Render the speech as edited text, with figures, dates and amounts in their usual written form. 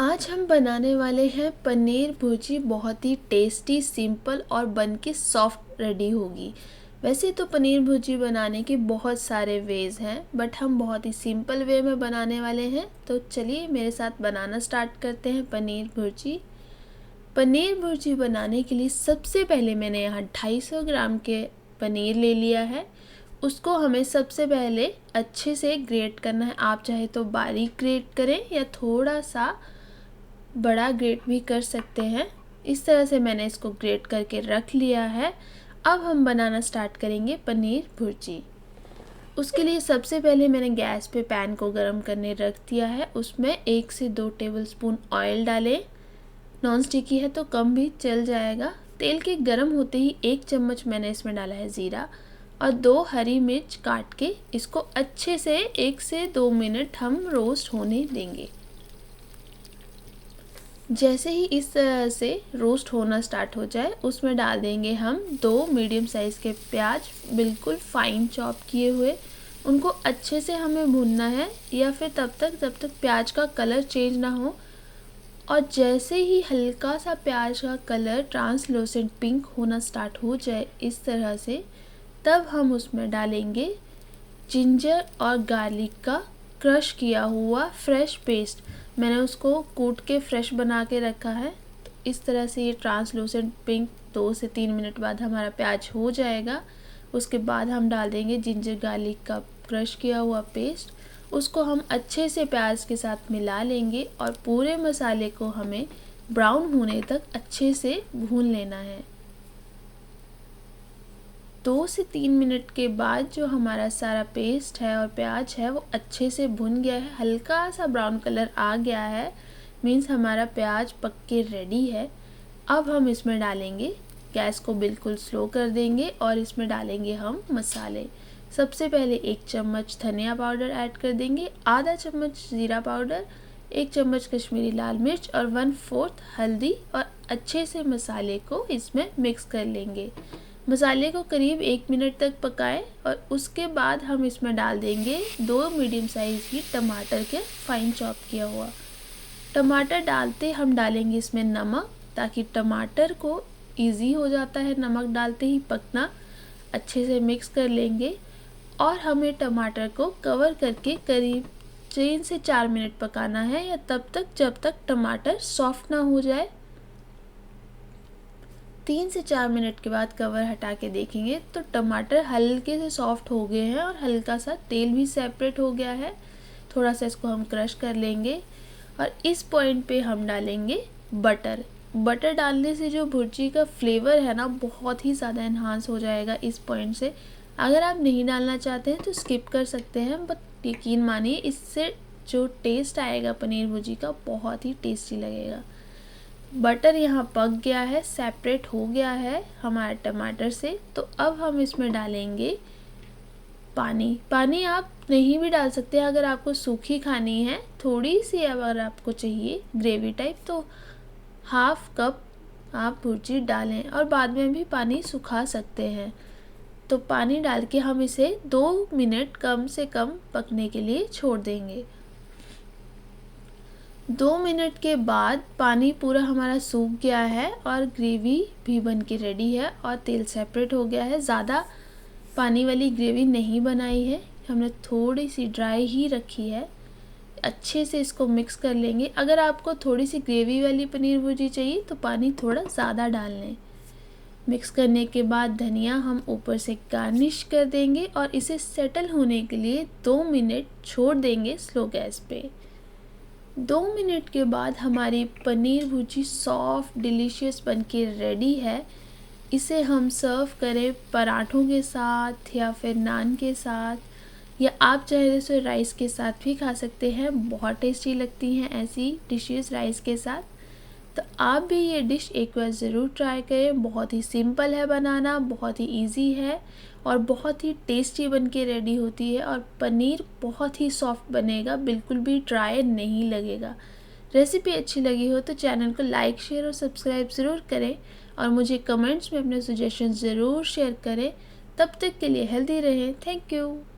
आज हम बनाने वाले हैं पनीर भुर्जी। बहुत ही टेस्टी, सिंपल और बन के सॉफ्ट रेडी होगी। वैसे तो पनीर भुर्जी बनाने के बहुत सारे वेज हैं, बट हम बहुत ही सिंपल वे में बनाने वाले हैं। तो चलिए मेरे साथ बनाना स्टार्ट करते हैं पनीर भुर्जी। पनीर भुर्जी बनाने के लिए सबसे पहले मैंने यहाँ 250 ग्राम के पनीर ले लिया है। उसको हमें सबसे पहले अच्छे से ग्रेट करना है। आप चाहे तो बारीक ग्रेट करें या थोड़ा सा बड़ा ग्रेट भी कर सकते हैं। इस तरह से मैंने इसको ग्रेट करके रख लिया है। अब हम बनाना स्टार्ट करेंगे पनीर भुर्जी। उसके लिए सबसे पहले मैंने गैस पे पैन को गरम करने रख दिया है। उसमें 1 से 2 टेबलस्पून ऑयल डालें। नॉन स्टिकी है तो कम भी चल जाएगा। तेल के गरम होते ही 1 चम्मच मैंने इसमें डाला है ज़ीरा और 2 हरी मिर्च काट के इसको अच्छे से 1 से 2 मिनट हम रोस्ट होने देंगे। जैसे ही इस तरह से रोस्ट होना स्टार्ट हो जाए उसमें डाल देंगे हम 2 मीडियम साइज़ के प्याज, बिल्कुल फाइन चॉप किए हुए। उनको अच्छे से हमें भूनना है या फिर तब तक जब तक प्याज का कलर चेंज ना हो। और जैसे ही हल्का सा प्याज का कलर ट्रांसलूसेंट पिंक होना स्टार्ट हो जाए इस तरह से, तब हम उसमें डालेंगे जिंजर और गार्लिक का क्रश किया हुआ फ्रेश पेस्ट। मैंने उसको कूट के फ्रेश बना के रखा है। तो इस तरह से ये ट्रांसलूसेंट पिंक 2 से 3 मिनट बाद हमारा प्याज हो जाएगा। उसके बाद हम डाल देंगे जिंजर गार्लिक का क्रश किया हुआ पेस्ट। उसको हम अच्छे से प्याज के साथ मिला लेंगे और पूरे मसाले को हमें ब्राउन होने तक अच्छे से भून लेना है। 2 से 3 मिनट के बाद जो हमारा सारा पेस्ट है और प्याज है वो अच्छे से भुन गया है, हल्का सा ब्राउन कलर आ गया है, मीन्स हमारा प्याज पक के रेडी है। अब हम इसमें डालेंगे, गैस को बिल्कुल स्लो कर देंगे और इसमें डालेंगे हम मसाले। सबसे पहले 1 चम्मच धनिया पाउडर ऐड कर देंगे, आधा चम्मच ज़ीरा पाउडर, 1 चम्मच कश्मीरी लाल मिर्च और 1/4 हल्दी और अच्छे से मसाले को इसमें मिक्स कर लेंगे। मसाले को करीब 1 मिनट तक पकाएं और उसके बाद हम इसमें डाल देंगे 2 मीडियम साइज़ की टमाटर के फाइन चॉप किया हुआ। टमाटर डालते हम डालेंगे इसमें नमक, ताकि टमाटर को इजी हो जाता है नमक डालते ही पकना। अच्छे से मिक्स कर लेंगे और हमें टमाटर को कवर करके करीब 3 से 4 मिनट पकाना है, या तब तक जब तक टमाटर सॉफ्ट ना हो जाए। 3 से 4 मिनट के बाद कवर हटा के देखेंगे तो टमाटर हल्के से सॉफ्ट हो गए हैं और हल्का सा तेल भी सेपरेट हो गया है। थोड़ा सा इसको हम क्रश कर लेंगे और इस पॉइंट पे हम डालेंगे बटर। बटर डालने से जो भुर्जी का फ्लेवर है ना, बहुत ही ज़्यादा इन्हांस हो जाएगा इस पॉइंट से। अगर आप नहीं डालना चाहते हैं तो स्किप कर सकते हैं, बट यकीन मानिए इससे जो टेस्ट आएगा पनीर भुर्जी का बहुत ही टेस्टी लगेगा। बटर यहाँ पक गया है, सेपरेट हो गया है हमारे टमाटर से। तो अब हम इसमें डालेंगे पानी। पानी आप नहीं भी डाल सकते हैं अगर आपको सूखी खानी है, थोड़ी सी अगर आपको चाहिए ग्रेवी टाइप तो 1/2 कप आप भुर्जी डालें और बाद में भी पानी सुखा सकते हैं। तो पानी डाल के हम इसे 2 मिनट कम से कम पकने के लिए छोड़ देंगे। 2 मिनट के बाद पानी पूरा हमारा सूख गया है और ग्रेवी भी बन के रेडी है और तेल सेपरेट हो गया है। ज़्यादा पानी वाली ग्रेवी नहीं बनाई है, हमने थोड़ी सी ड्राई ही रखी है। अच्छे से इसको मिक्स कर लेंगे। अगर आपको थोड़ी सी ग्रेवी वाली पनीर भुर्जी चाहिए तो पानी थोड़ा ज़्यादा डाल लें। मिक्स करने के बाद धनिया हम ऊपर से गार्निश कर देंगे और इसे सेटल होने के लिए 2 मिनट छोड़ देंगे स्लो गैस पे। 2 मिनट के बाद हमारी पनीर भुर्जी सॉफ्ट डिलीशियस बनके रेडी है। इसे हम सर्व करें पराठों के साथ या फिर नान के साथ, या आप चाहे तो राइस के साथ भी खा सकते हैं। बहुत टेस्टी लगती हैं ऐसी डिशेस राइस के साथ। तो आप भी ये डिश एक बार ज़रूर ट्राई करें। बहुत ही सिंपल है बनाना, बहुत ही इजी है और बहुत ही टेस्टी बन के रेडी होती है और पनीर बहुत ही सॉफ्ट बनेगा, बिल्कुल भी ड्राई नहीं लगेगा। रेसिपी अच्छी लगी हो तो चैनल को लाइक, शेयर और सब्सक्राइब ज़रूर करें और मुझे कमेंट्स में अपने सजेशन ज़रूर शेयर करें। तब तक के लिए हेल्दी रहें। Thank you.